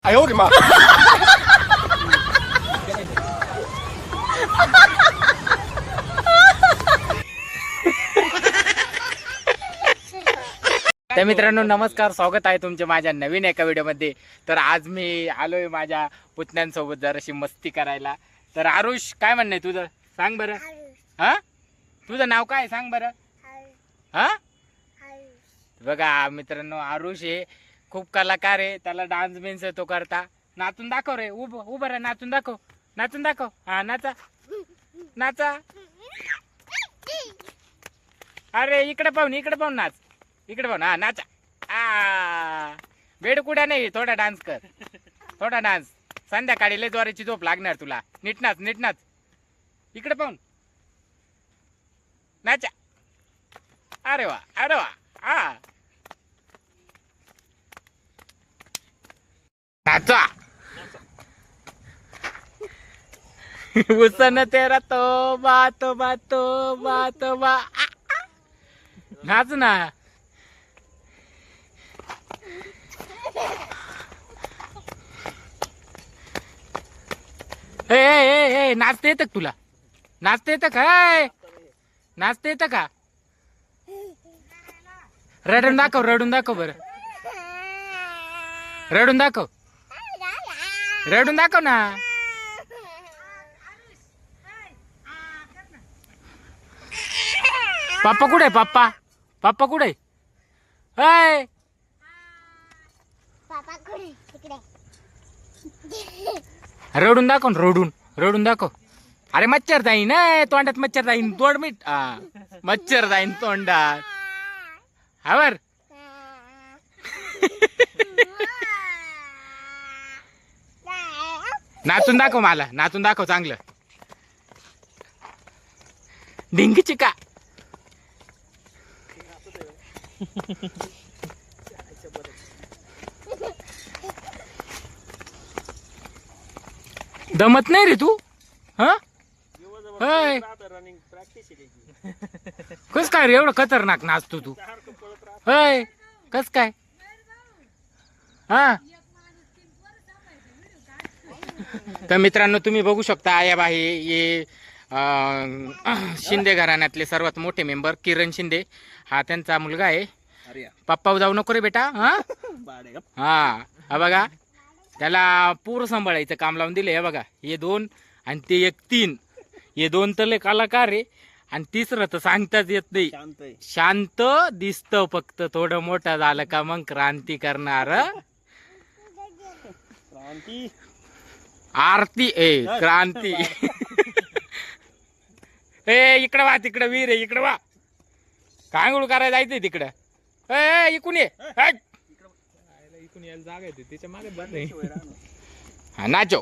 哎呦我的妈！ तर मित्रांनो नमस्कार, स्वागत आहे तुमचे माझ्या नवीन एका व्हिडिओमध्ये. तर आज मी आलोय माझ्या पुतण्यांसोबत जराशी मस्ती करायला. तर आरुष, काय म्हणणं आहे तुझं? सांग बरं. हा, तुझं नाव काय सांग बरं. हा, बघा मित्रांनो, आरुष हे खूप कलाकार आहे. त्याला डान्स बिन्स तो करता. नाचून दाखव रे, उभं रे, नाचून दाखव, नाचून दाखव. हा, नाचा नाचा. अरे इकडे पाहून नाच, इकडे पाहून. हा, नाचा. बेड कुठे नाही, थोडा डान्स कर, थोडा डान्स. संध्याकाळी लय जोराची झोप लागणार तुला. नीट नाच, नीट नाच. इकडे पाहून नाचा. अरे वा, अरे वा. हा, नाचा. उसन तेरा तो बात बात बात बा. नाच ना. ए नाचता येतं का तुला? नाचता येतं का? नाचता येतं का? रडून दाखव, रडून दाखव बरं. रडून दाखव, रडून दाखव ना. पप्पा कुठे? पप्पा, पप्पा कुठे? हाय, रडून दाखव, रडून रडून दाखव. अरे मच्छर जाईन, तोंडात मच्छर जाईन. तोंड मीठ. मच्छर जाईन तोंडात. आवर. नाचून दाखव मला, नाचून दाखव चांगलं. ढिंगी चिका. दमत नाही रे तू? हा, कस काय रे एवढं खतरनाक नाचतो तू? होय, कस काय? हा, तर मित्रांनो तुम्ही बघू शकता, आया बाई हे शिंदे घराण्यातले सर्वात मोठे मेंबर किरण शिंदे. हा त्यांचा मुलगा आहे. पप्पा जाऊ नको रे बेटा. हा हा, बघा त्याला पूर सांभाळायचं काम लावून दिले. हे बघा, हे दोन आणि ते एक तीन. हे दोन तर लय कलाकार आहे. आणि तिसरं तर सांगताच येत नाही. शांत दिसत, फक्त थोडं मोठं झालं का मग क्रांती करणार. आरती क्रांती. इकडं वा, तिकडं वीर आहे, इकडं वा. कांगुळ करायला जायचंय तिकडं. इकून ये. इकून यायला जागा येते त्याच्या मागे. हा, नाचो.